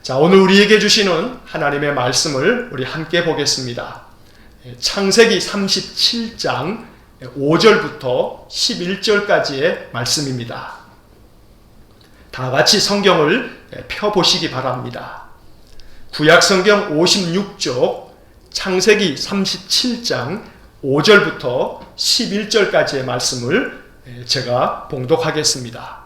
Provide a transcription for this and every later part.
자, 오늘 우리에게 주시는 하나님의 말씀을 우리 함께 보겠습니다. 창세기 37장 5절부터 11절까지의 말씀입니다. 다 같이 성경을 펴보시기 바랍니다. 구약성경 56쪽 창세기 37장 5절부터 11절까지의 말씀을 제가 봉독하겠습니다.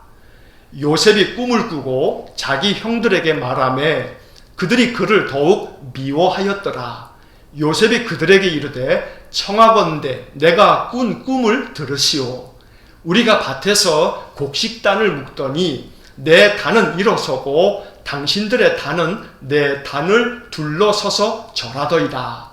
요셉이 꿈을 꾸고 자기 형들에게 말하매 그들이 그를 더욱 미워하였더라. 요셉이 그들에게 이르되 청하건대 내가 꾼 꿈을 들으시오. 우리가 밭에서 곡식단을 묶더니 내 단은 일어서고 당신들의 단은 내 단을 둘러서서 절하더이다.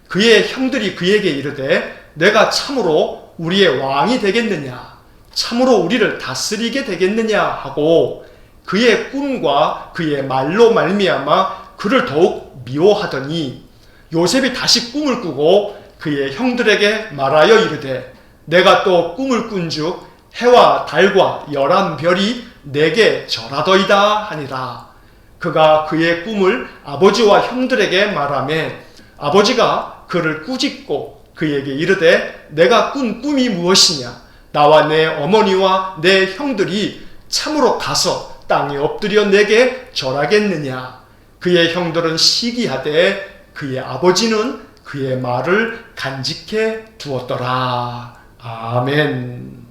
그의 형들이 그에게 이르되 내가 참으로 우리의 왕이 되겠느냐? 참으로 우리를 다스리게 되겠느냐 하고 그의 꿈과 그의 말로 말미암아 그를 더욱 미워하더니 요셉이 다시 꿈을 꾸고 그의 형들에게 말하여 이르되 내가 또 꿈을 꾼즉 해와 달과 11별이 내게 절하더이다 하니라. 그가 그의 꿈을 아버지와 형들에게 말하매 아버지가 그를 꾸짖고 그에게 이르되 내가 꾼 꿈이 무엇이냐? 나와 내 어머니와 내 형들이 참으로 가서 땅에 엎드려 내게 절하겠느냐? 그의 형들은 시기하되 그의 아버지는 그의 말을 간직해 두었더라. 아멘.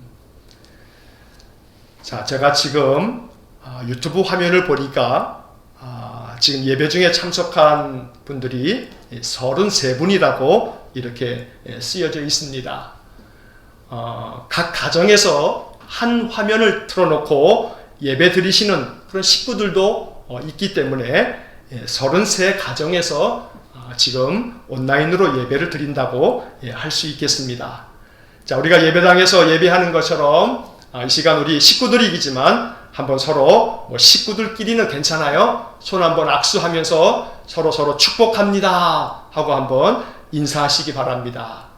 자, 제가 지금 유튜브 화면을 보니까 지금 예배 중에 참석한 분들이 33분이라고 이렇게 쓰여져 있습니다. 각 가정에서 한 화면을 틀어놓고 예배 드리시는 그런 식구들도 있기 때문에 33 가정에서 지금 온라인으로 예배를 드린다고 할 수 있겠습니다. 자, 우리가 예배당에서 예배하는 것처럼 이 시간 우리 식구들이지만 한번 서로 식구들끼리는 괜찮아요. 손 한번 악수하면서 서로 축복합니다 하고 한번 인사하시기 바랍니다.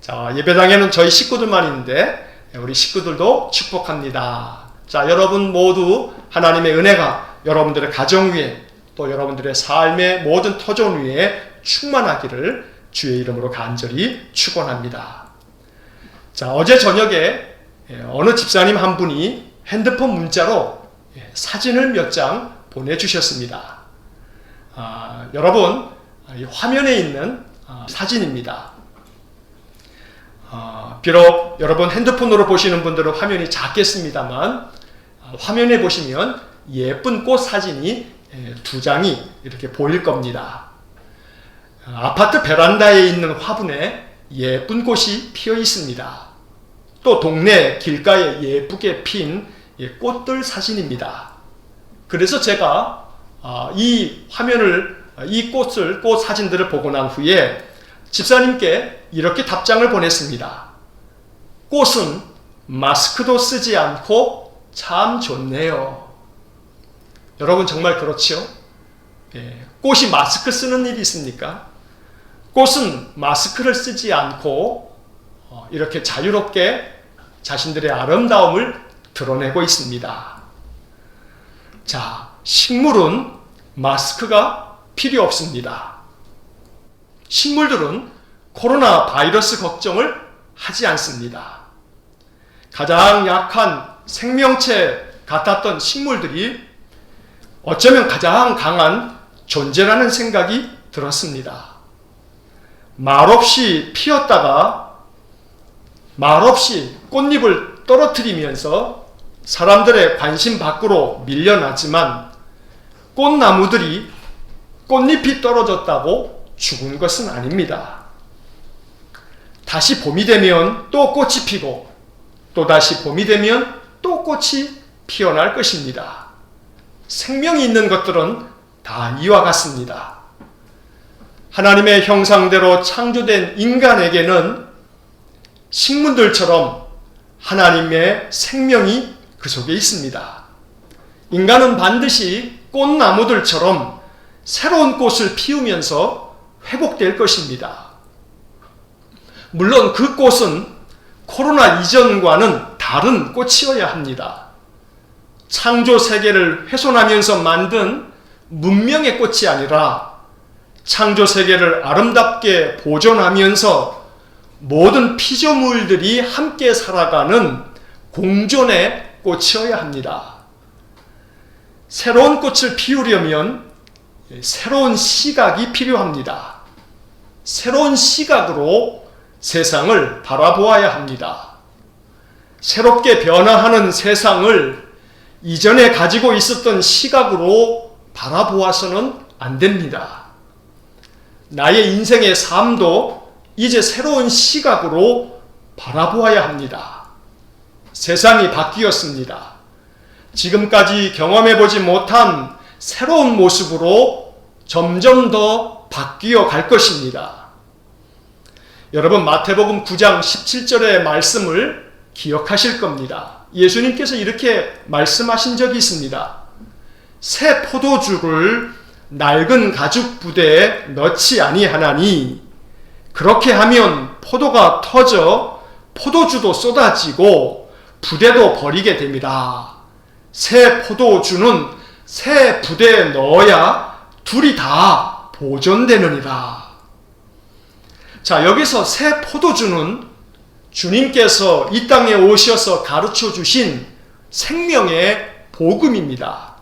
자, 예배당에는 저희 식구들만 있는데 우리 식구들도 축복합니다. 자, 여러분 모두 하나님의 은혜가 여러분들의 가정 위에 또 여러분들의 삶의 모든 터전 위에 충만하기를 주의 이름으로 간절히 축원합니다. 자, 어제 저녁에 어느 집사님 한 분이 핸드폰 문자로 사진을 몇 장 보내주셨습니다. 여러분, 이 화면에 있는 사진입니다. 비록 여러분 핸드폰으로 보시는 분들은 화면이 작겠습니다만 화면에 보시면 예쁜 꽃 사진이 2장이 이렇게 보일 겁니다. 아파트 베란다에 있는 화분에 예쁜 꽃이 피어 있습니다. 또 동네 길가에 예쁘게 핀 꽃들 사진입니다. 그래서 제가 이 화면을, 꽃 사진들을 보고 난 후에 집사님께 이렇게 답장을 보냈습니다. 꽃은 마스크도 쓰지 않고 참 좋네요. 여러분 정말 그렇죠? 꽃이 마스크 쓰는 일이 있습니까? 꽃은 마스크를 쓰지 않고 이렇게 자유롭게 자신들의 아름다움을 드러내고 있습니다. 자, 식물은 마스크가 필요 없습니다. 식물들은 코로나 바이러스 걱정을 하지 않습니다. 가장 약한 생명체 같았던 식물들이 어쩌면 가장 강한 존재라는 생각이 들었습니다. 말없이 피었다가 말없이 꽃잎을 떨어뜨리면서 사람들의 관심 밖으로 밀려나지만 꽃나무들이 꽃잎이 떨어졌다고 죽은 것은 아닙니다. 다시 봄이 되면 또 꽃이 피고 또다시 봄이 되면 또 꽃이 피어날 것입니다. 생명이 있는 것들은 다 이와 같습니다. 하나님의 형상대로 창조된 인간에게는 식물들처럼 하나님의 생명이 그 속에 있습니다. 인간은 반드시 꽃나무들처럼 새로운 꽃을 피우면서 회복될 것입니다. 물론 그 꽃은 코로나 이전과는 다른 꽃이어야 합니다. 창조 세계를 훼손하면서 만든 문명의 꽃이 아니라 창조 세계를 아름답게 보존하면서 모든 피조물들이 함께 살아가는 공존의 꽃이어야 합니다. 새로운 꽃을 피우려면 새로운 시각이 필요합니다. 새로운 시각으로 세상을 바라보아야 합니다. 새롭게 변화하는 세상을 이전에 가지고 있었던 시각으로 바라보아서는 안 됩니다. 나의 인생의 삶도 이제 새로운 시각으로 바라보아야 합니다. 세상이 바뀌었습니다. 지금까지 경험해보지 못한 새로운 모습으로 점점 더 바뀌어 갈 것입니다. 여러분, 마태복음 9장 17절의 말씀을 기억하실 겁니다. 예수님께서 이렇게 말씀하신 적이 있습니다. 새 포도주를 낡은 가죽 부대에 넣지 아니하나니 그렇게 하면 포도가 터져 포도주도 쏟아지고 부대도 버리게 됩니다. 새 포도주는 새 부대에 넣어야 둘이 다 보존되느니라. 자, 여기서 새 포도주는 주님께서 이 땅에 오셔서 가르쳐 주신 생명의 복음입니다.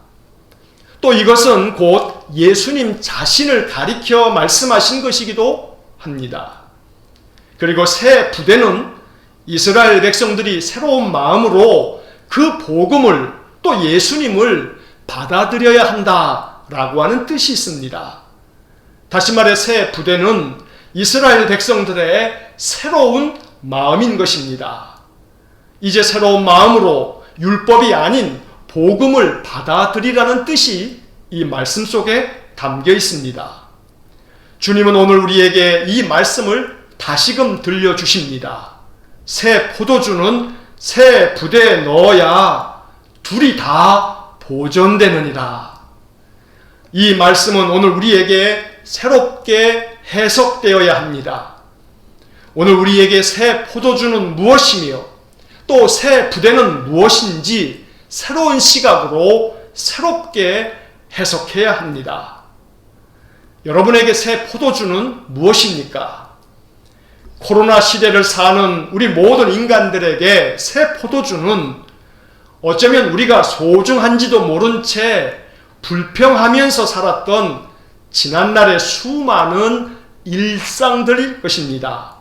또 이것은 곧 예수님 자신을 가리켜 말씀하신 것이기도 합니다. 그리고 새 부대는 이스라엘 백성들이 새로운 마음으로 그 복음을 또 예수님을 받아들여야 한다라고 하는 뜻이 있습니다. 다시 말해 새 부대는 이스라엘 백성들의 새로운 마음인 것입니다. 이제 새로운 마음으로 율법이 아닌 복음을 받아들이라는 뜻이 이 말씀 속에 담겨 있습니다. 주님은 오늘 우리에게 이 말씀을 다시금 들려주십니다. 새 포도주는 새 부대에 넣어야 둘이 다 보존되느니라. 이 말씀은 오늘 우리에게 새롭게 해석되어야 합니다. 오늘 우리에게 새 포도주는 무엇이며 또 새 부대는 무엇인지 새로운 시각으로 새롭게 해석해야 합니다. 여러분에게 새 포도주는 무엇입니까? 코로나 시대를 사는 우리 모든 인간들에게 새 포도주는 어쩌면 우리가 소중한지도 모른 채 불평하면서 살았던 지난날의 수많은 일상들일 것입니다.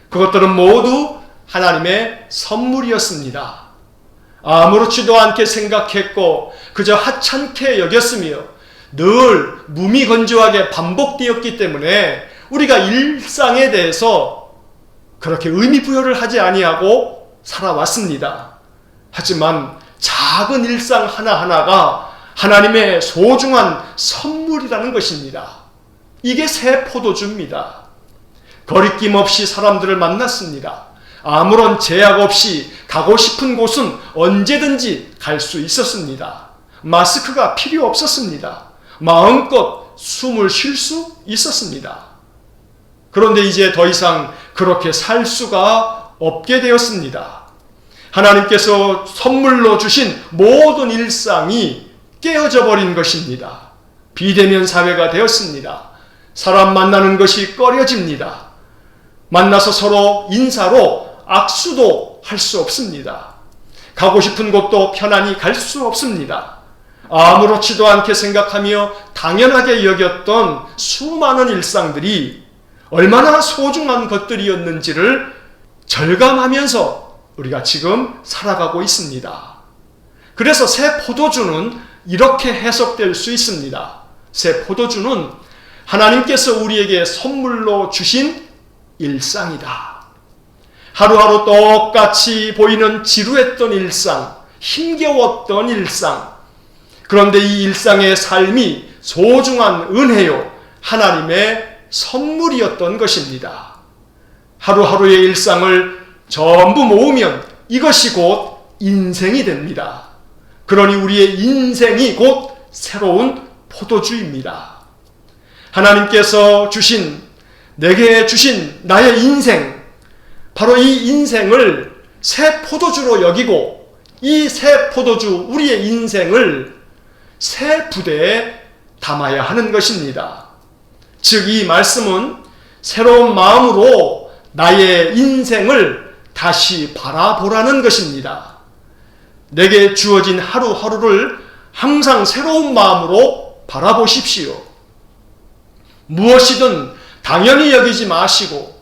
그것들은 모두 하나님의 선물이었습니다. 아무렇지도 않게 생각했고 그저 하찮게 여겼으며 늘 무미건조하게 반복되었기 때문에 우리가 일상에 대해서 그렇게 의미 부여를 하지 아니하고 살아왔습니다. 하지만 작은 일상 하나하나가 하나님의 소중한 선물이라는 것입니다. 이게 새 포도주입니다. 거리낌 없이 사람들을 만났습니다. 아무런 제약 없이 가고 싶은 곳은 언제든지 갈 수 있었습니다. 마스크가 필요 없었습니다. 마음껏 숨을 쉴 수 있었습니다. 그런데 이제 더 이상 그렇게 살 수가 없게 되었습니다. 하나님께서 선물로 주신 모든 일상이 깨어져 버린 것입니다. 비대면 사회가 되었습니다. 사람 만나는 것이 꺼려집니다. 만나서 서로 인사로 악수도 할 수 없습니다. 가고 싶은 곳도 편안히 갈 수 없습니다. 아무렇지도 않게 생각하며 당연하게 여겼던 수많은 일상들이 얼마나 소중한 것들이었는지를 절감하면서 우리가 지금 살아가고 있습니다. 그래서 새 포도주는 이렇게 해석될 수 있습니다. 새 포도주는 하나님께서 우리에게 선물로 주신 일상이다. 하루하루 똑같이 보이는 지루했던 일상, 힘겨웠던 일상. 그런데 이 일상의 삶이 소중한 은혜요, 하나님의 선물이었던 것입니다. 하루하루의 일상을 전부 모으면 이것이 곧 인생이 됩니다. 그러니 우리의 인생이 곧 새로운 포도주입니다. 하나님께서 내게 주신 나의 인생, 바로 이 인생을 새 포도주로 여기고 이 새 포도주, 우리의 인생을 새 부대에 담아야 하는 것입니다. 즉, 이 말씀은 새로운 마음으로 나의 인생을 다시 바라보라는 것입니다. 내게 주어진 하루하루를 항상 새로운 마음으로 바라보십시오. 무엇이든 당연히 여기지 마시고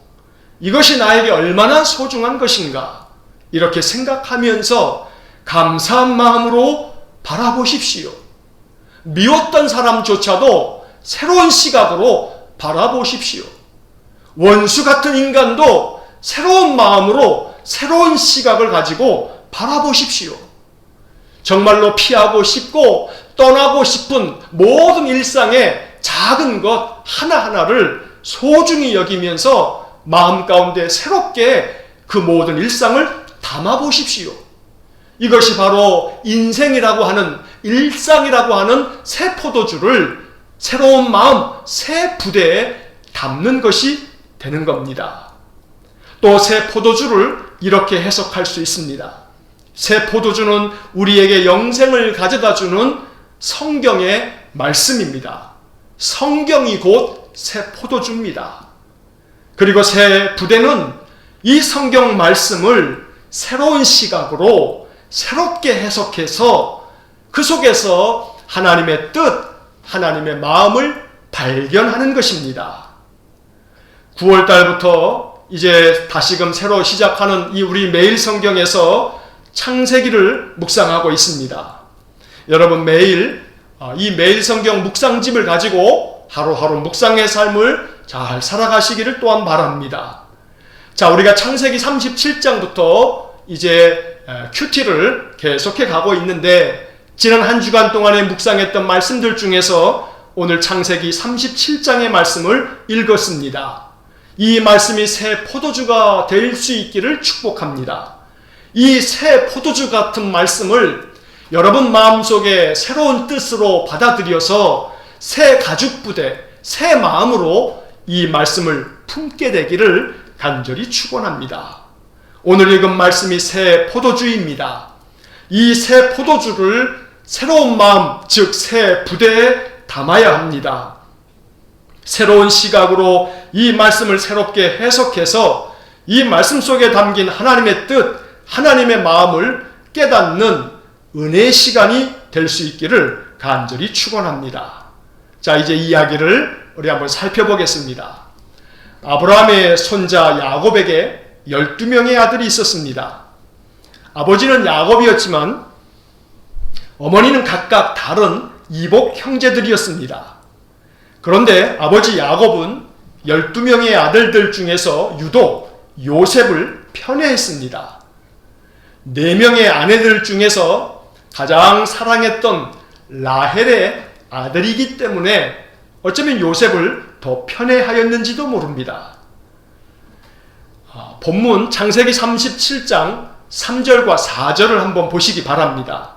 이것이 나에게 얼마나 소중한 것인가 이렇게 생각하면서 감사한 마음으로 바라보십시오. 미웠던 사람조차도 새로운 시각으로 바라보십시오. 원수 같은 인간도 새로운 마음으로 새로운 시각을 가지고 바라보십시오. 정말로 피하고 싶고 떠나고 싶은 모든 일상의 작은 것 하나하나를 소중히 여기면서 마음 가운데 새롭게 그 모든 일상을 담아보십시오. 이것이 바로 인생이라고 하는, 일상이라고 하는 새 포도주를 새로운 마음, 새 부대에 담는 것이 되는 겁니다. 또 새 포도주를 이렇게 해석할 수 있습니다. 새 포도주는 우리에게 영생을 가져다주는 성경의 말씀입니다. 성경이 곧 새 포도주입니다. 그리고 새 부대는 이 성경 말씀을 새로운 시각으로 새롭게 해석해서 그 속에서 하나님의 뜻, 하나님의 마음을 발견하는 것입니다. 9월달부터 이제 다시금 새로 시작하는 이 우리 매일 성경에서 창세기를 묵상하고 있습니다. 여러분 매일 이 매일 성경 묵상집을 가지고 하루하루 묵상의 삶을 잘 살아가시기를 또한 바랍니다. 자, 우리가 창세기 37장부터 이제 큐티를 계속해 가고 있는데 지난 한 주간 동안에 묵상했던 말씀들 중에서 오늘 창세기 37장의 말씀을 읽었습니다. 이 말씀이 새 포도주가 될 수 있기를 축복합니다. 이 새 포도주 같은 말씀을 여러분 마음속에 새로운 뜻으로 받아들여서 새 가죽 부대, 새 마음으로 이 말씀을 품게 되기를 간절히 축원합니다. 오늘 읽은 말씀이 새 포도주입니다. 이 새 포도주를 새로운 마음, 즉 새 부대에 담아야 합니다. 새로운 시각으로 이 말씀을 새롭게 해석해서 이 말씀 속에 담긴 하나님의 뜻, 하나님의 마음을 깨닫는 은혜의 시간이 될 수 있기를 간절히 축원합니다. 자, 이제 이야기를 우리 한번 살펴보겠습니다. 아브라함의 손자 야곱에게 12명의 아들이 있었습니다. 아버지는 야곱이었지만 어머니는 각각 다른 이복 형제들이었습니다. 그런데 아버지 야곱은 12명의 아들들 중에서 유독 요셉을 편애했습니다. 4명의 아내들 중에서 가장 사랑했던 라헬의 아들이기 때문에 어쩌면 요셉을 더 편애하였는지도 모릅니다. 본문 창세기 37장 3절과 4절을 한번 보시기 바랍니다.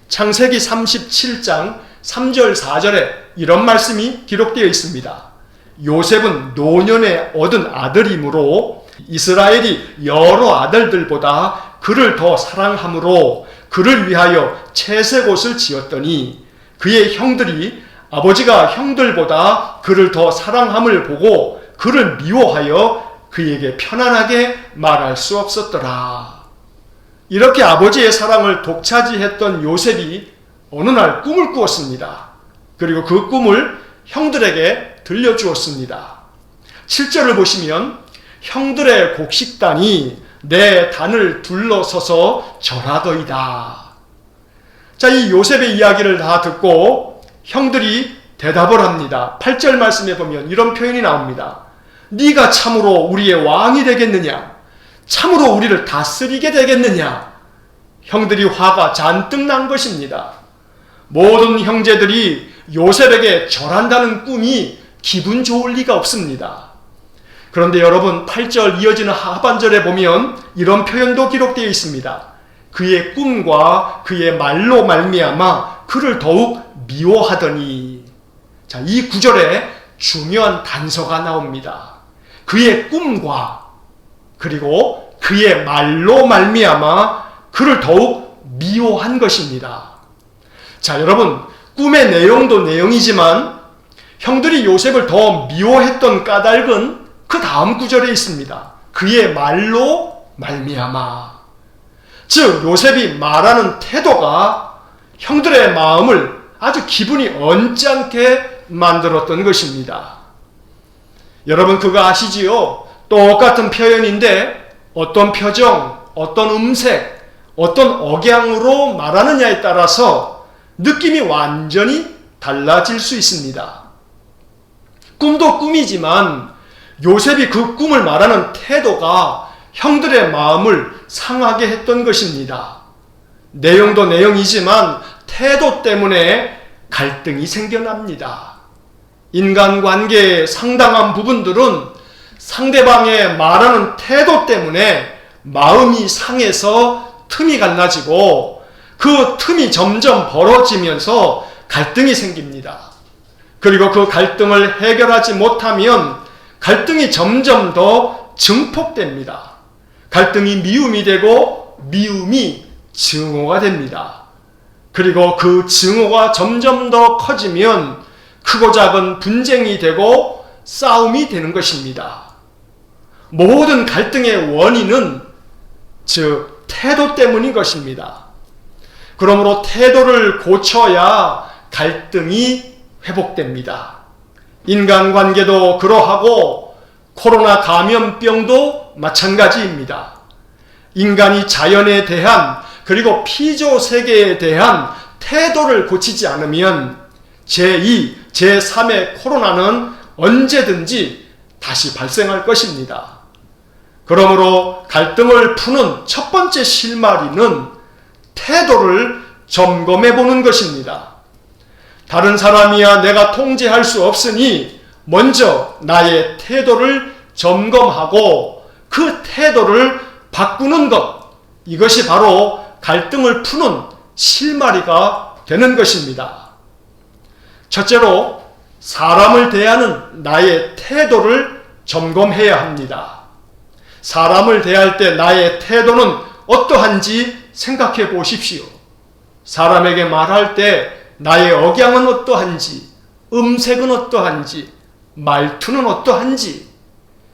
창세기 37장 3절 4절에 이런 말씀이 기록되어 있습니다. 요셉은 노년에 얻은 아들이므로 이스라엘이 여러 아들들보다 그를 더 사랑함으로 그를 위하여 채색옷을 지었더니 그의 형들이 아버지가 형들보다 그를 더 사랑함을 보고 그를 미워하여 그에게 편안하게 말할 수 없었더라. 이렇게 아버지의 사랑을 독차지했던 요셉이 어느 날 꿈을 꾸었습니다. 그리고 그 꿈을 형들에게 들려주었습니다. 7절을 보시면 형들의 곡식단이 내 단을 둘러서서 절하더이다. 자, 이 요셉의 이야기를 다 듣고 형들이 대답을 합니다. 8절 말씀에 보면 이런 표현이 나옵니다. 네가 참으로 우리의 왕이 되겠느냐? 참으로 우리를 다스리게 되겠느냐? 형들이 화가 잔뜩 난 것입니다. 모든 형제들이 요셉에게 절한다는 꿈이 기분 좋을 리가 없습니다. 그런데 여러분 8절 이어지는 하반절에 보면 이런 표현도 기록되어 있습니다. 그의 꿈과 그의 말로 말미암아 그를 더욱 미워하더니. 자, 이 구절에 중요한 단서가 나옵니다. 그의 꿈과 그리고 그의 말로 말미암아 그를 더욱 미워한 것입니다. 자, 여러분 꿈의 내용도 내용이지만 형들이 요셉을 더 미워했던 까닭은 그 다음 구절에 있습니다. 그의 말로 말미암아. 즉 요셉이 말하는 태도가 형들의 마음을 아주 기분이 언짢게 만들었던 것입니다. 여러분 그거 아시지요? 똑같은 표현인데 어떤 표정, 어떤 음색, 어떤 억양으로 말하느냐에 따라서 느낌이 완전히 달라질 수 있습니다. 꿈도 꿈이지만 요셉이 그 꿈을 말하는 태도가 형들의 마음을 상하게 했던 것입니다. 내용도 내용이지만 태도 때문에 갈등이 생겨납니다. 인간관계의 상당한 부분들은 상대방의 말하는 태도 때문에 마음이 상해서 틈이 갈라지고 그 틈이 점점 벌어지면서 갈등이 생깁니다. 그리고 그 갈등을 해결하지 못하면 갈등이 점점 더 증폭됩니다. 갈등이 미움이 되고 미움이 증오가 됩니다. 그리고 그 증오가 점점 더 커지면 크고 작은 분쟁이 되고 싸움이 되는 것입니다. 모든 갈등의 원인은 즉 태도 때문인 것입니다. 그러므로 태도를 고쳐야 갈등이 회복됩니다. 인간관계도 그러하고 코로나 감염병도 마찬가지입니다. 인간이 자연에 대한 그리고 피조 세계에 대한 태도를 고치지 않으면 제2, 제3의 코로나는 언제든지 다시 발생할 것입니다. 그러므로 갈등을 푸는 첫 번째 실마리는 태도를 점검해 보는 것입니다. 다른 사람이야 내가 통제할 수 없으니 먼저 나의 태도를 점검하고 그 태도를 바꾸는 것, 이것이 바로 갈등을 푸는 실마리가 되는 것입니다. 첫째로 사람을 대하는 나의 태도를 점검해야 합니다. 사람을 대할 때 나의 태도는 어떠한지 생각해 보십시오. 사람에게 말할 때 나의 억양은 어떠한지, 음색은 어떠한지, 말투는 어떠한지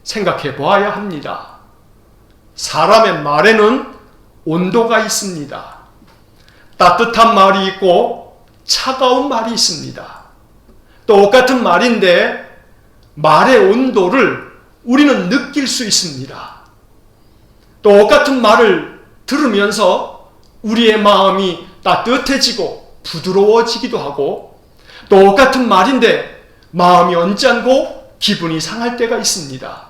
생각해 보아야 합니다. 사람의 말에는 온도가 있습니다. 따뜻한 말이 있고 차가운 말이 있습니다. 똑같은 말인데 말의 온도를 우리는 느낄 수 있습니다. 똑같은 말을 들으면서 우리의 마음이 따뜻해지고 부드러워지기도 하고 똑같은 말인데 마음이 언짢고 기분이 상할 때가 있습니다.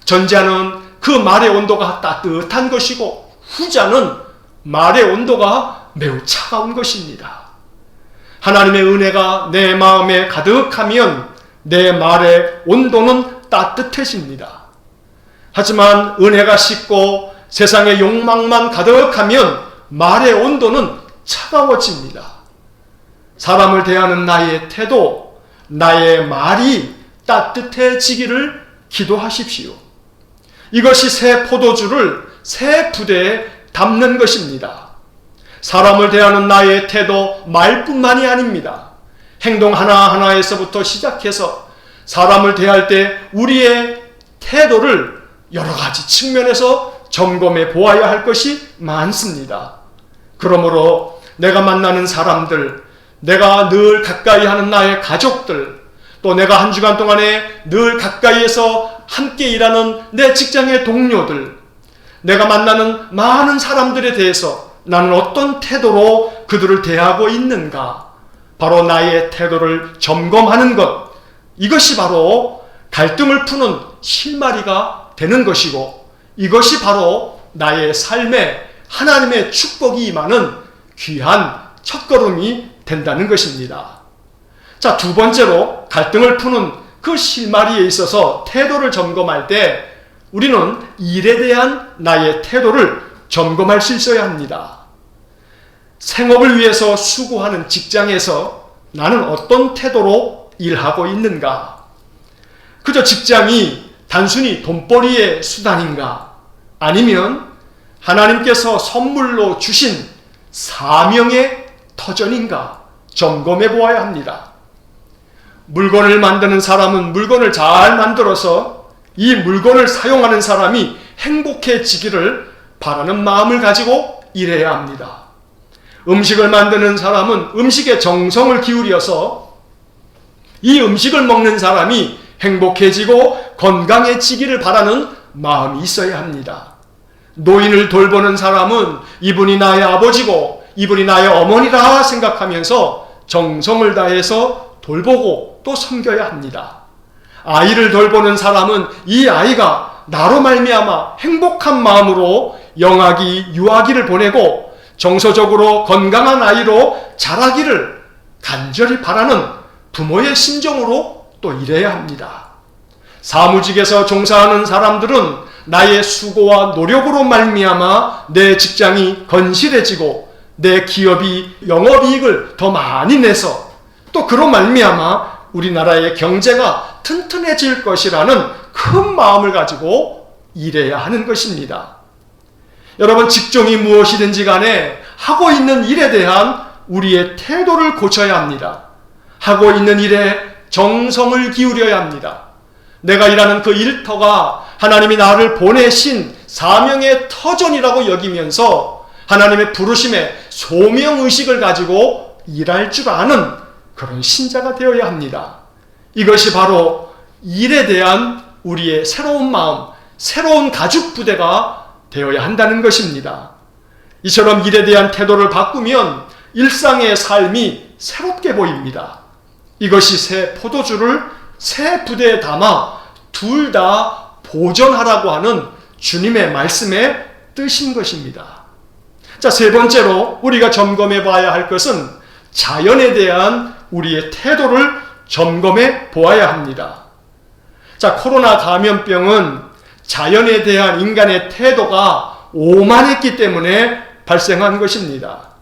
전자는 그 말의 온도가 따뜻한 것이고 후자는 말의 온도가 매우 차가운 것입니다. 하나님의 은혜가 내 마음에 가득하면 내 말의 온도는 따뜻해집니다. 하지만 은혜가 식고 세상의 욕망만 가득하면 말의 온도는 차가워집니다. 사람을 대하는 나의 태도, 나의 말이 따뜻해지기를 기도하십시오. 이것이 새 포도주를 새 부대에 담는 것입니다. 사람을 대하는 나의 태도, 말뿐만이 아닙니다. 행동 하나하나에서부터 시작해서 사람을 대할 때 우리의 태도를 여러 가지 측면에서 점검해 보아야 할 것이 많습니다. 그러므로 내가 만나는 사람들, 내가 늘 가까이 하는 나의 가족들, 또 내가 한 주간 동안에 늘 가까이에서 함께 일하는 내 직장의 동료들, 내가 만나는 많은 사람들에 대해서 나는 어떤 태도로 그들을 대하고 있는가? 바로 나의 태도를 점검하는 것, 이것이 바로 갈등을 푸는 실마리가 되는 것이고 이것이 바로 나의 삶에 하나님의 축복이 임하는 귀한 첫걸음이 된다는 것입니다. 자, 두 번째로 갈등을 푸는 그 실마리에 있어서 태도를 점검할 때 우리는 일에 대한 나의 태도를 점검할 수 있어야 합니다. 생업을 위해서 수고하는 직장에서 나는 어떤 태도로 일하고 있는가? 그저 직장이 단순히 돈벌이의 수단인가? 아니면 하나님께서 선물로 주신 사명의 터전인가? 점검해 보아야 합니다. 물건을 만드는 사람은 물건을 잘 만들어서 이 물건을 사용하는 사람이 행복해지기를 바라는 마음을 가지고 일해야 합니다. 음식을 만드는 사람은 음식에 정성을 기울여서 이 음식을 먹는 사람이 행복해지고 건강해지기를 바라는 마음이 있어야 합니다. 노인을 돌보는 사람은 이분이 나의 아버지고 이분이 나의 어머니라 생각하면서 정성을 다해서 돌보고 또 섬겨야 합니다. 아이를 돌보는 사람은 이 아이가 나로 말미암아 행복한 마음으로 영아기, 유아기를 보내고 정서적으로 건강한 아이로 자라기를 간절히 바라는 부모의 심정으로 또 일해야 합니다. 사무직에서 종사하는 사람들은 나의 수고와 노력으로 말미암아 내 직장이 건실해지고 내 기업이 영업이익을 더 많이 내서 또 그로 말미암아 우리나라의 경제가 튼튼해질 것이라는 큰 마음을 가지고 일해야 하는 것입니다. 여러분, 직종이 무엇이든지 간에 하고 있는 일에 대한 우리의 태도를 고쳐야 합니다. 하고 있는 일에 정성을 기울여야 합니다. 내가 일하는 그 일터가 하나님이 나를 보내신 사명의 터전이라고 여기면서 하나님의 부르심에 소명의식을 가지고 일할 줄 아는 그런 신자가 되어야 합니다. 이것이 바로 일에 대한 우리의 새로운 마음, 새로운 가죽 부대가 되어야 한다는 것입니다. 이처럼 일에 대한 태도를 바꾸면 일상의 삶이 새롭게 보입니다. 이것이 새 포도주를 새 부대에 담아 둘 다 보존하라고 하는 주님의 말씀의 뜻인 것입니다. 자, 세 번째로 우리가 점검해 봐야 할 것은 자연에 대한 우리의 태도를 점검해 보아야 합니다. 자, 코로나 감염병은 자연에 대한 인간의 태도가 오만했기 때문에 발생한 것입니다.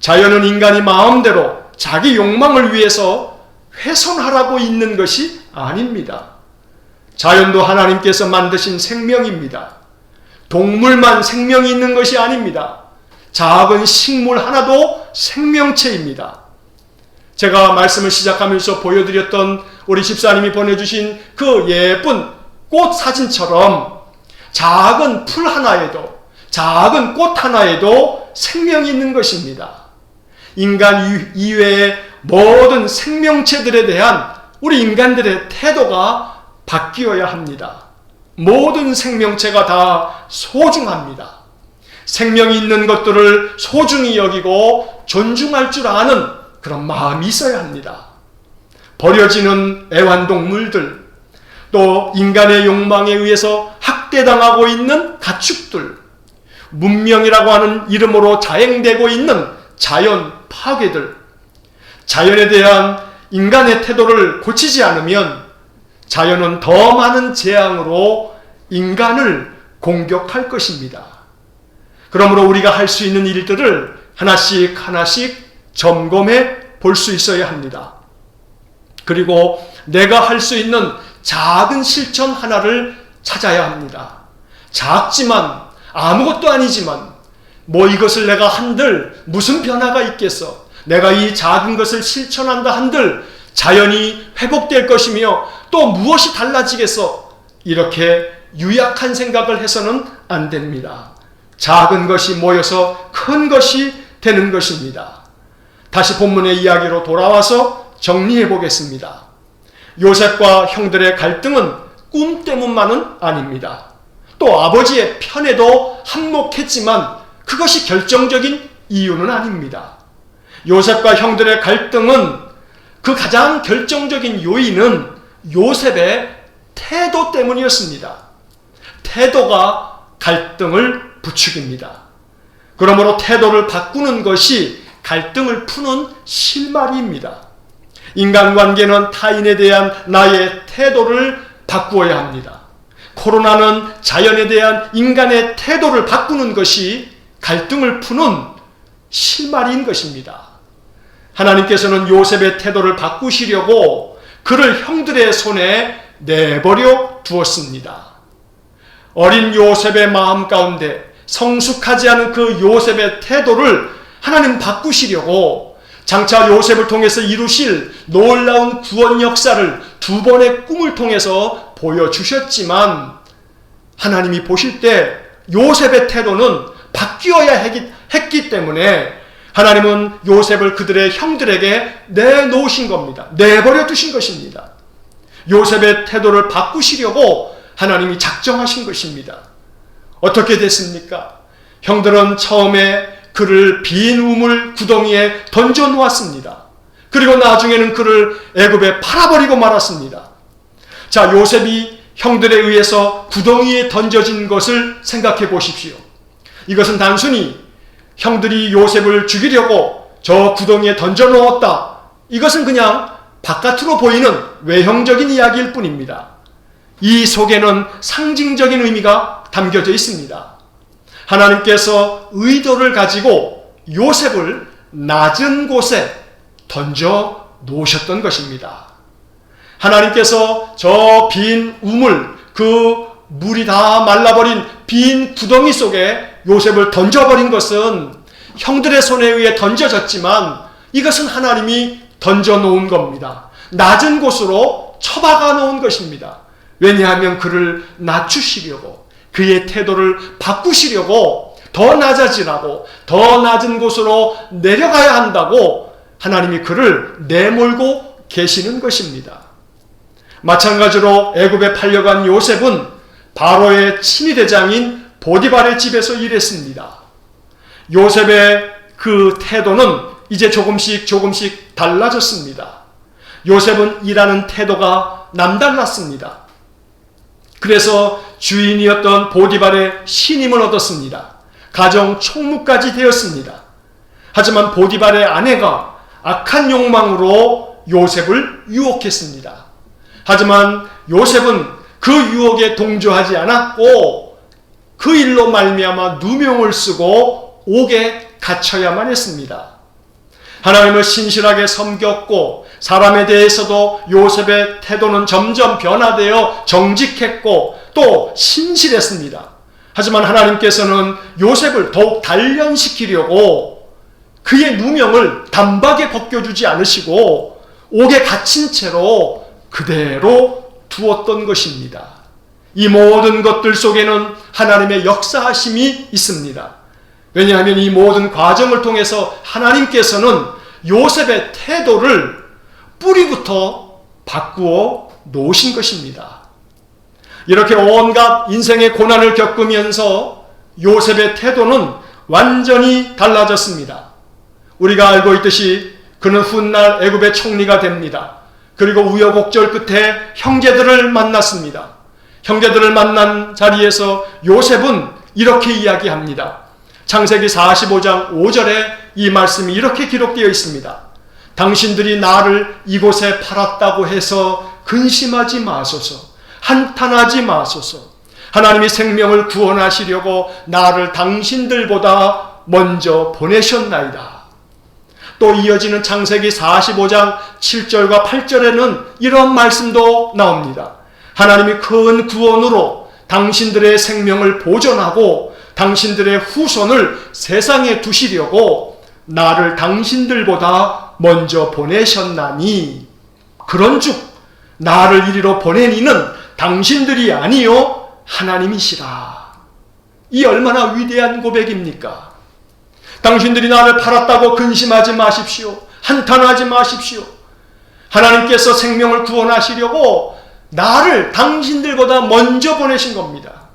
자연은 인간이 마음대로 자기 욕망을 위해서 훼손하라고 있는 것이 아닙니다. 자연도 하나님께서 만드신 생명입니다. 동물만 생명이 있는 것이 아닙니다. 작은 식물 하나도 생명체입니다. 제가 말씀을 시작하면서 보여드렸던 우리 집사님이 보내주신 그 예쁜 꽃 사진처럼 작은 풀 하나에도, 작은 꽃 하나에도 생명이 있는 것입니다. 인간 이외의 모든 생명체들에 대한 우리 인간들의 태도가 바뀌어야 합니다. 모든 생명체가 다 소중합니다. 생명이 있는 것들을 소중히 여기고 존중할 줄 아는 그런 마음이 있어야 합니다. 버려지는 애완동물들, 또 인간의 욕망에 의해서 학대당하고 있는 가축들, 문명이라고 하는 이름으로 자행되고 있는 자연 파괴들, 자연에 대한 인간의 태도를 고치지 않으면 자연은 더 많은 재앙으로 인간을 공격할 것입니다. 그러므로 우리가 할 수 있는 일들을 하나씩 하나씩 점검해 볼 수 있어야 합니다. 그리고 내가 할 수 있는 작은 실천 하나를 찾아야 합니다. 작지만 아무것도 아니지만 이것을 내가 한들 무슨 변화가 있겠어? 내가 이 작은 것을 실천한다 한들 자연이 회복될 것이며 또 무엇이 달라지겠어? 이렇게 유약한 생각을 해서는 안 됩니다. 작은 것이 모여서 큰 것이 되는 것입니다. 다시 본문의 이야기로 돌아와서 정리해 보겠습니다. 요셉과 형들의 갈등은 꿈 때문만은 아닙니다. 또 아버지의 편에도 한몫했지만 그것이 결정적인 이유는 아닙니다. 요셉과 형들의 갈등은 그 가장 결정적인 요인은 요셉의 태도 때문이었습니다. 태도가 갈등을 부추깁니다. 그러므로 태도를 바꾸는 것이 갈등을 푸는 실마리입니다. 인간관계는 타인에 대한 나의 태도를 바꾸어야 합니다. 코로나는 자연에 대한 인간의 태도를 바꾸는 것이 갈등을 푸는 실마리인 것입니다. 하나님께서는 요셉의 태도를 바꾸시려고 그를 형들의 손에 내버려 두었습니다. 어린 요셉의 마음 가운데 성숙하지 않은 그 요셉의 태도를 하나님 바꾸시려고 장차 요셉을 통해서 이루실 놀라운 구원 역사를 두 번의 꿈을 통해서 보여주셨지만 하나님이 보실 때 요셉의 태도는 바뀌어야 했기 때문에 하나님은 요셉을 그들의 형들에게 내놓으신 겁니다. 내버려 두신 것입니다. 요셉의 태도를 바꾸시려고 하나님이 작정하신 것입니다. 어떻게 됐습니까? 형들은 처음에 그를 빈 우물 구덩이에 던져 놓았습니다. 그리고 나중에는 그를 애굽에 팔아버리고 말았습니다. 자, 요셉이 형들에 의해서 구덩이에 던져진 것을 생각해 보십시오. 이것은 단순히 형들이 요셉을 죽이려고 저 구덩이에 던져 놓았다. 이것은 그냥 바깥으로 보이는 외형적인 이야기일 뿐입니다. 이 속에는 상징적인 의미가 담겨져 있습니다. 하나님께서 의도를 가지고 요셉을 낮은 곳에 던져 놓으셨던 것입니다. 하나님께서 저 빈 우물, 그 물이 다 말라버린 빈 구덩이 속에 요셉을 던져버린 것은 형들의 손에 의해 던져졌지만 이것은 하나님이 던져놓은 겁니다. 낮은 곳으로 처박아 놓은 것입니다. 왜냐하면 그를 낮추시려고, 그의 태도를 바꾸시려고, 더 낮아지라고, 더 낮은 곳으로 내려가야 한다고 하나님이 그를 내몰고 계시는 것입니다. 마찬가지로 애굽에 팔려간 요셉은 바로의 친위대장인 보디발의 집에서 일했습니다. 요셉의 그 태도는 이제 조금씩 달라졌습니다. 요셉은 일하는 태도가 남달랐습니다. 그래서 주인이었던 보디발의 신임을 얻었습니다. 가정 총무까지 되었습니다. 하지만 보디발의 아내가 악한 욕망으로 요셉을 유혹했습니다. 하지만 요셉은 그 유혹에 동조하지 않았고 그 일로 말미암아 누명을 쓰고 옥에 갇혀야만 했습니다. 하나님을 신실하게 섬겼고 사람에 대해서도 요셉의 태도는 점점 변화되어 정직했고 또 신실했습니다. 하지만 하나님께서는 요셉을 더욱 단련시키려고 그의 누명을 단박에 벗겨주지 않으시고 옥에 갇힌 채로 그대로 두었던 것입니다. 이 모든 것들 속에는 하나님의 역사하심이 있습니다. 왜냐하면 이 모든 과정을 통해서 하나님께서는 요셉의 태도를 뿌리부터 바꾸어 놓으신 것입니다. 이렇게 온갖 인생의 고난을 겪으면서 요셉의 태도는 완전히 달라졌습니다. 우리가 알고 있듯이 그는 훗날 애굽의 총리가 됩니다. 그리고 우여곡절 끝에 형제들을 만났습니다. 형제들을 만난 자리에서 요셉은 이렇게 이야기합니다. 창세기 45장 5절에 이 말씀이 이렇게 기록되어 있습니다. 당신들이 나를 이곳에 팔았다고 해서 근심하지 마소서, 한탄하지 마소서. 하나님이 생명을 구원하시려고 나를 당신들보다 먼저 보내셨나이다. 또 이어지는 창세기 45장 7절과 8절에는 이런 말씀도 나옵니다. 하나님이 큰 구원으로 당신들의 생명을 보존하고 당신들의 후손을 세상에 두시려고 나를 당신들보다 먼저 보내셨나니 그런즉 나를 이리로 보낸 이는 당신들이 아니요 하나님이시라. 이 얼마나 위대한 고백입니까? 당신들이 나를 팔았다고 근심하지 마십시오. 한탄하지 마십시오. 하나님께서 생명을 구원하시려고 나를 당신들보다 먼저 보내신 겁니다.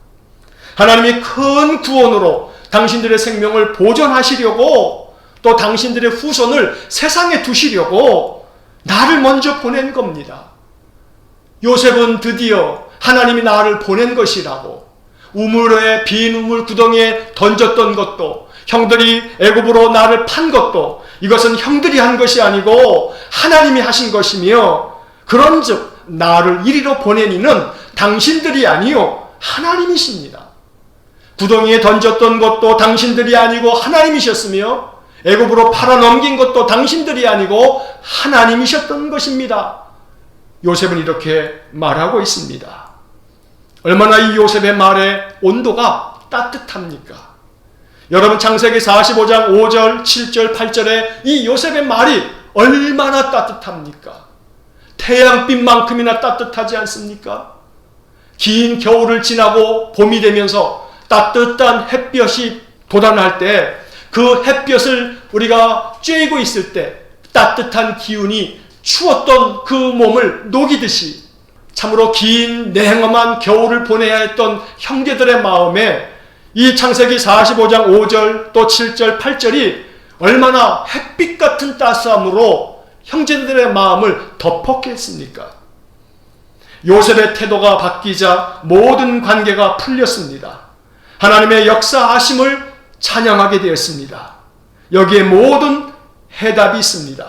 하나님이 큰 구원으로 당신들의 생명을 보존하시려고 또 당신들의 후손을 세상에 두시려고 나를 먼저 보낸 겁니다. 요셉은 드디어 하나님이 나를 보낸 것이라고 우물에 빈 우물 구덩이에 던졌던 것도 형들이 애굽으로 나를 판 것도 이것은 형들이 한 것이 아니고 하나님이 하신 것이며 그런즉 나를 이리로 보낸 이는 당신들이 아니요 하나님이십니다. 구덩이에 던졌던 것도 당신들이 아니고 하나님이셨으며 애굽으로 팔아넘긴 것도 당신들이 아니고 하나님이셨던 것입니다. 요셉은 이렇게 말하고 있습니다. 얼마나 이 요셉의 말에 온도가 따뜻합니까? 여러분 창세기 45장 5절, 7절, 8절에 이 요셉의 말이 얼마나 따뜻합니까? 태양빛만큼이나 따뜻하지 않습니까? 긴 겨울을 지나고 봄이 되면서 따뜻한 햇볕이 돋아날 때 그 햇볕을 우리가 쬐고 있을 때 따뜻한 기운이 추웠던 그 몸을 녹이듯이 참으로 긴 냉엄한 겨울을 보내야 했던 형제들의 마음에 이 창세기 45장 5절 또 7절 8절이 얼마나 햇빛 같은 따스함으로 형제들의 마음을 덮었게 했습니까? 요셉의 태도가 바뀌자 모든 관계가 풀렸습니다. 하나님의 역사하심을 찬양하게 되었습니다. 여기에 모든 해답이 있습니다.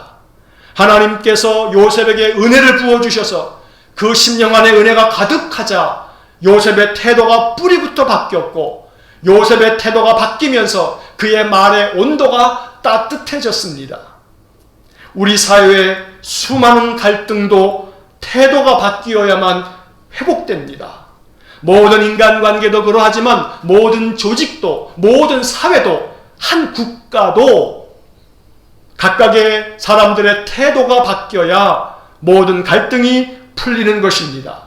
하나님께서 요셉에게 은혜를 부어주셔서 그 심령 안에 은혜가 가득하자 요셉의 태도가 뿌리부터 바뀌었고 요셉의 태도가 바뀌면서 그의 말의 온도가 따뜻해졌습니다. 우리 사회의 수많은 갈등도 태도가 바뀌어야만 회복됩니다. 모든 인간관계도 그러하지만 모든 조직도 모든 사회도 한 국가도 각각의 사람들의 태도가 바뀌어야 모든 갈등이 풀리는 것입니다.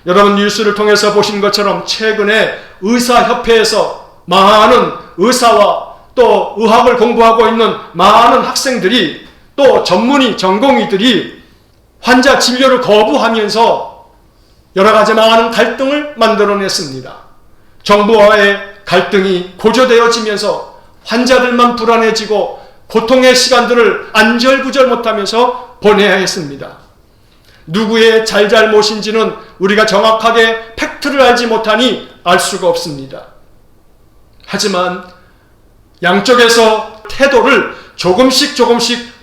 여러분 뉴스를 통해서 보신 것처럼 최근에 의사협회에서 많은 의사와 또 의학을 공부하고 있는 많은 학생들이 또 전공의들이 환자 진료를 거부하면서 여러 가지 많은 갈등을 만들어냈습니다. 정부와의 갈등이 고조되어지면서 환자들만 불안해지고 고통의 시간들을 안절부절 못하면서 보내야 했습니다. 누구의 잘잘못인지는 우리가 정확하게 팩트를 알지 못하니 알 수가 없습니다. 하지만 양쪽에서 태도를 조금씩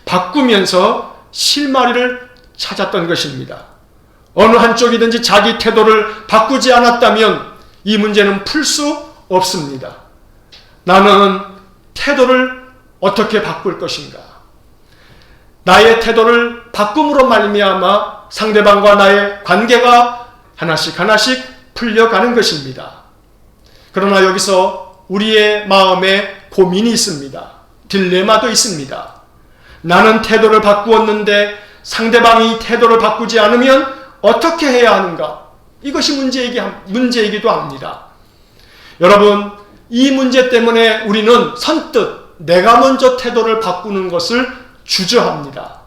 바꾸면서 실마리를 찾았던 것입니다. 어느 한쪽이든지 자기 태도를 바꾸지 않았다면 이 문제는 풀 수 없습니다. 나는 태도를 어떻게 바꿀 것인가? 나의 태도를 바꿈으로 말미암아 상대방과 나의 관계가 하나씩 풀려가는 것입니다. 그러나 여기서 우리의 마음에 고민이 있습니다. 딜레마도 있습니다. 나는 태도를 바꾸었는데 상대방이 태도를 바꾸지 않으면 어떻게 해야 하는가? 이것이 문제이기도 합니다. 여러분, 이 문제 때문에 우리는 선뜻 내가 먼저 태도를 바꾸는 것을 주저합니다.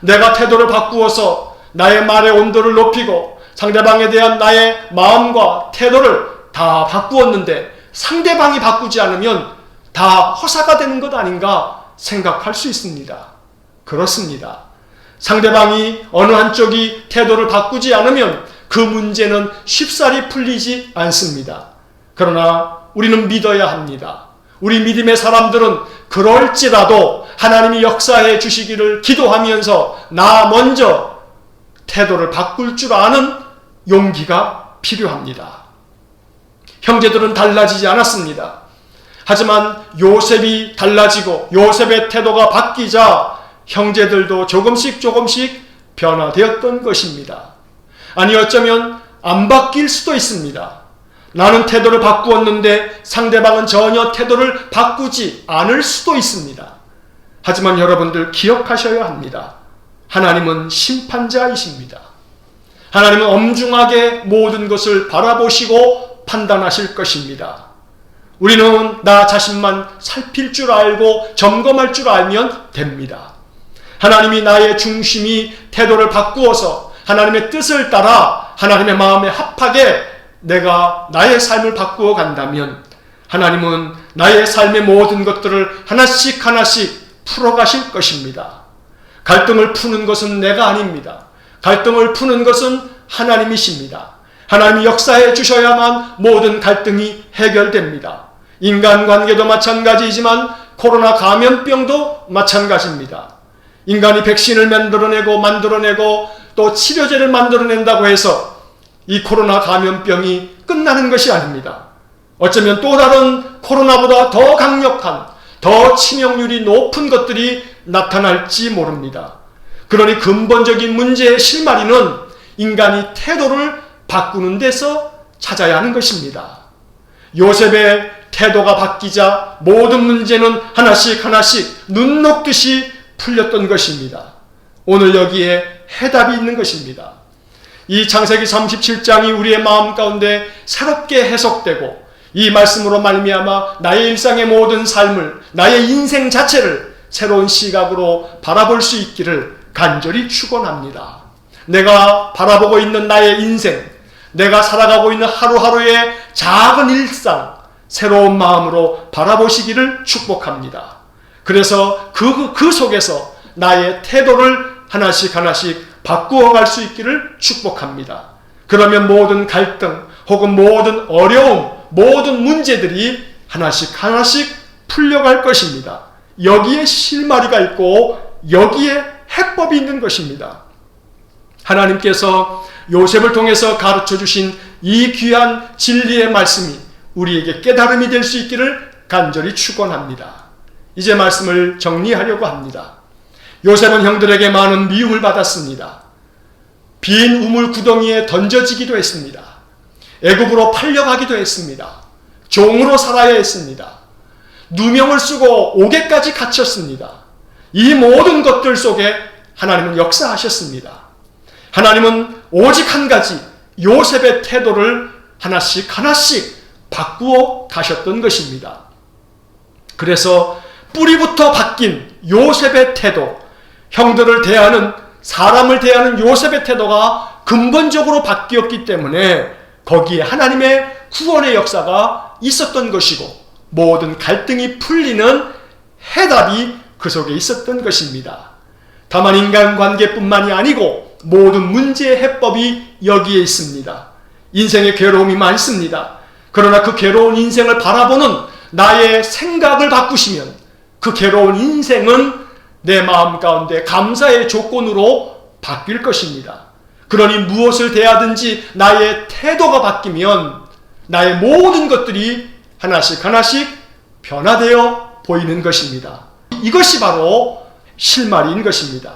내가 태도를 바꾸어서 나의 말의 온도를 높이고 상대방에 대한 나의 마음과 태도를 다 바꾸었는데 상대방이 바꾸지 않으면 다 허사가 되는 것 아닌가 생각할 수 있습니다. 그렇습니다. 상대방이 어느 한쪽이 태도를 바꾸지 않으면 그 문제는 쉽사리 풀리지 않습니다. 그러나 우리는 믿어야 합니다. 우리 믿음의 사람들은 그럴지라도 하나님이 역사해 주시기를 기도하면서 나 먼저 태도를 바꿀 줄 아는 용기가 필요합니다. 형제들은 달라지지 않았습니다. 하지만 요셉이 달라지고 요셉의 태도가 바뀌자 형제들도 조금씩 변화되었던 것입니다. 아니 어쩌면 안 바뀔 수도 있습니다. 나는 태도를 바꾸었는데 상대방은 전혀 태도를 바꾸지 않을 수도 있습니다. 하지만 여러분들 기억하셔야 합니다. 하나님은 심판자이십니다. 하나님은 엄중하게 모든 것을 바라보시고 판단하실 것입니다. 우리는 나 자신만 살필 줄 알고 점검할 줄 알면 됩니다. 하나님이 나의 중심이 태도를 바꾸어서 하나님의 뜻을 따라 하나님의 마음에 합하게 내가 나의 삶을 바꾸어 간다면 하나님은 나의 삶의 모든 것들을 하나씩 풀어가실 것입니다. 갈등을 푸는 것은 내가 아닙니다. 갈등을 푸는 것은 하나님이십니다. 하나님이 역사해 주셔야만 모든 갈등이 해결됩니다. 인간관계도 마찬가지이지만 코로나 감염병도 마찬가지입니다. 인간이 백신을 만들어내고 또 치료제를 만들어낸다고 해서 이 코로나 감염병이 끝나는 것이 아닙니다. 어쩌면 또 다른 코로나보다 더 강력한, 더 치명률이 높은 것들이 나타날지 모릅니다. 그러니 근본적인 문제의 실마리는 인간이 태도를 바꾸는 데서 찾아야 하는 것입니다. 요셉의 태도가 바뀌자 모든 문제는 하나씩 하나씩 눈 녹듯이 풀렸던 것입니다. 오늘 여기에 해답이 있는 것입니다. 이 창세기 37장이 우리의 마음 가운데 새롭게 해석되고 이 말씀으로 말미암아 나의 일상의 모든 삶을, 나의 인생 자체를 새로운 시각으로 바라볼 수 있기를 간절히 축원합니다. 내가 바라보고 있는 나의 인생, 내가 살아가고 있는 하루하루의 작은 일상, 새로운 마음으로 바라보시기를 축복합니다. 그래서 그 속에서 나의 태도를 하나씩 하나씩 바꾸어갈 수 있기를 축복합니다. 그러면 모든 갈등 혹은 모든 어려움, 모든 문제들이 하나씩 하나씩 풀려갈 것입니다. 여기에 실마리가 있고 여기에 해법이 있는 것입니다. 하나님께서 요셉을 통해서 가르쳐 주신 이 귀한 진리의 말씀이 우리에게 깨달음이 될 수 있기를 간절히 축원합니다. 이제 말씀을 정리하려고 합니다. 요셉은 형들에게 많은 미움을 받았습니다. 빈 우물 구덩이에 던져지기도 했습니다. 애굽으로 팔려가기도 했습니다. 종으로 살아야 했습니다. 누명을 쓰고 옥에까지 갇혔습니다. 이 모든 것들 속에 하나님은 역사하셨습니다. 하나님은 오직 한 가지 요셉의 태도를 하나씩 하나씩 바꾸어 가셨던 것입니다. 그래서 뿌리부터 바뀐 요셉의 태도, 형들을 대하는, 사람을 대하는 요셉의 태도가 근본적으로 바뀌었기 때문에 거기에 하나님의 구원의 역사가 있었던 것이고 모든 갈등이 풀리는 해답이 그 속에 있었던 것입니다. 다만 인간관계뿐만이 아니고 모든 문제의 해법이 여기에 있습니다. 인생의 괴로움이 많습니다. 그러나 그 괴로운 인생을 바라보는 나의 생각을 바꾸시면 그 괴로운 인생은 내 마음 가운데 감사의 조건으로 바뀔 것입니다. 그러니 무엇을 대하든지 나의 태도가 바뀌면 나의 모든 것들이 하나씩 하나씩 변화되어 보이는 것입니다. 이것이 바로 실마리인 것입니다.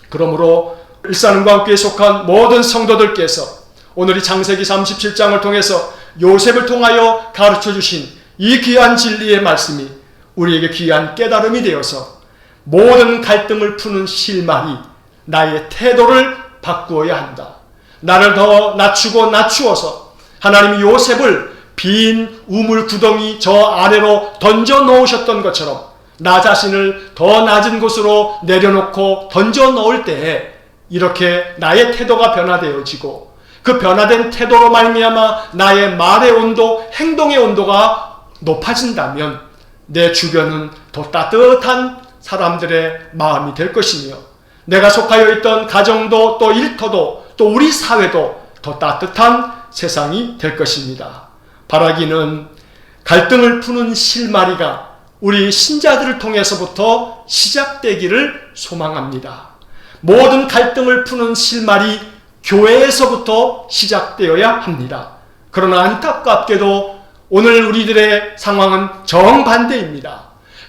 그러므로 일산음과교회에 속한 모든 성도들께서 오늘 이 창세기 37장을 통해서 요셉을 통하여 가르쳐 주신 이 귀한 진리의 말씀이 우리에게 귀한 깨달음이 되어서 모든 갈등을 푸는 실마리, 나의 태도를 바꾸어야 한다. 나를 더 낮추고 낮추어서 하나님이 요셉을 빈 우물 구덩이 저 아래로 던져 놓으셨던 것처럼 나 자신을 더 낮은 곳으로 내려놓고 던져 놓을 때에 이렇게 나의 태도가 변화되어지고 그 변화된 태도로 말미암아 나의 말의 온도, 행동의 온도가 높아진다면 내 주변은 더 따뜻한 사람들의 마음이 될 것이며 내가 속하여 있던 가정도 또 일터도 또 우리 사회도 더 따뜻한 세상이 될 것입니다. 바라기는 갈등을 푸는 실마리가 우리 신자들을 통해서부터 시작되기를 소망합니다. 모든 갈등을 푸는 실마리 교회에서부터 시작되어야 합니다. 그러나 안타깝게도 오늘 우리들의 상황은 정반대입니다.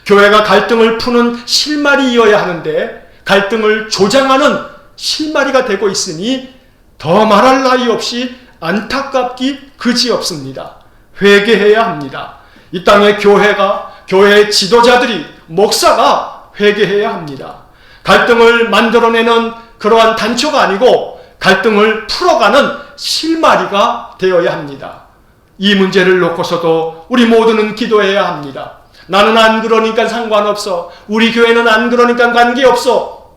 교회가 갈등을 푸는 실마리이어야 하는데 갈등을 조장하는 실마리가 되고 있으니 더 말할 나위 없이 안타깝기 그지없습니다. 회개해야 합니다. 이 땅의 교회의 지도자들이, 목사가 회개해야 합니다. 갈등을 만들어내는 그러한 단초가 아니고 갈등을 풀어가는 실마리가 되어야 합니다. 이 문제를 놓고서도 우리 모두는 기도해야 합니다. 나는 안 그러니까 상관없어. 우리 교회는 안 그러니까 관계없어.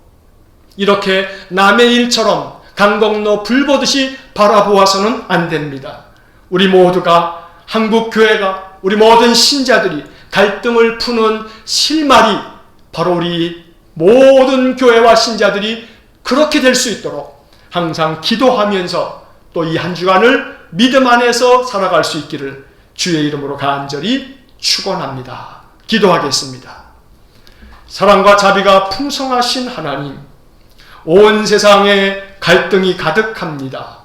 이렇게 남의 일처럼 강 건너 불 보듯이 바라보아서는 안 됩니다. 우리 모두가, 한국 교회가, 우리 모든 신자들이 갈등을 푸는 실마리, 바로 우리 모든 교회와 신자들이 그렇게 될 수 있도록 항상 기도하면서 또 이 한 주간을 믿음 안에서 살아갈 수 있기를 주의 이름으로 간절히 축원합니다. 기도하겠습니다. 사랑과 자비가 풍성하신 하나님, 온 세상에 갈등이 가득합니다.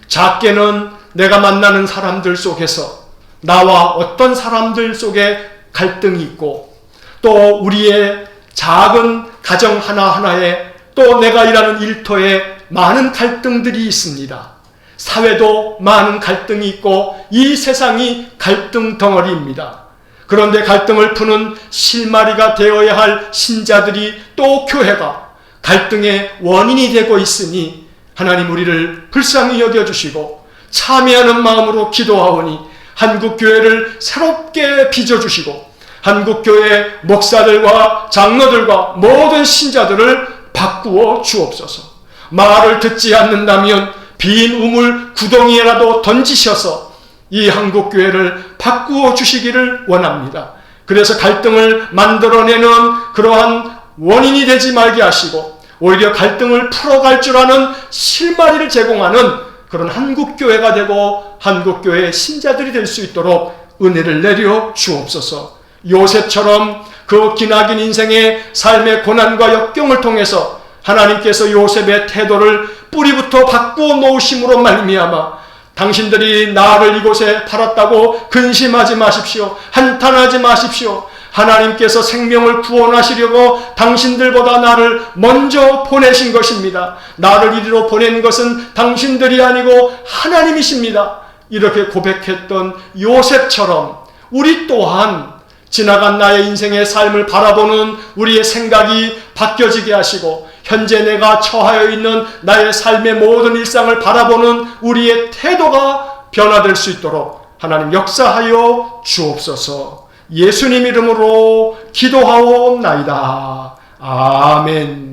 작게는 내가 만나는 사람들 속에서 나와 어떤 사람들 속에 갈등이 있고 또 우리의 작은 가정 하나하나에 또 내가 일하는 일터에 많은 갈등들이 있습니다. 사회도 많은 갈등이 있고 이 세상이 갈등 덩어리입니다. 그런데 갈등을 푸는 실마리가 되어야 할 신자들이 또 교회가 갈등의 원인이 되고 있으니 하나님 우리를 불쌍히 여겨주시고 참여하는 마음으로 기도하오니 한국교회를 새롭게 빚어주시고 한국교회 목사들과 장로들과 모든 신자들을 바꾸어 주옵소서. 말을 듣지 않는다면 빈 우물 구덩이에라도 던지셔서 이 한국교회를 바꾸어 주시기를 원합니다. 그래서 갈등을 만들어내는 그러한 원인이 되지 말게 하시고 오히려 갈등을 풀어갈 줄 아는 실마리를 제공하는 그런 한국교회가 되고 한국교회의 신자들이 될 수 있도록 은혜를 내려 주옵소서. 요셉처럼 그 기나긴 인생의 삶의 고난과 역경을 통해서 하나님께서 요셉의 태도를 뿌리부터 바꾸어 놓으심으로 말미암아 당신들이 나를 이곳에 팔았다고 근심하지 마십시오. 한탄하지 마십시오. 하나님께서 생명을 구원하시려고 당신들보다 나를 먼저 보내신 것입니다. 나를 이리로 보낸 것은 당신들이 아니고 하나님이십니다. 이렇게 고백했던 요셉처럼 우리 또한 지나간 나의 인생의 삶을 바라보는 우리의 생각이 바뀌어지게 하시고 현재 내가 처하여 있는 나의 삶의 모든 일상을 바라보는 우리의 태도가 변화될 수 있도록 하나님 역사하여 주옵소서. 예수님 이름으로 기도하옵나이다. 아멘.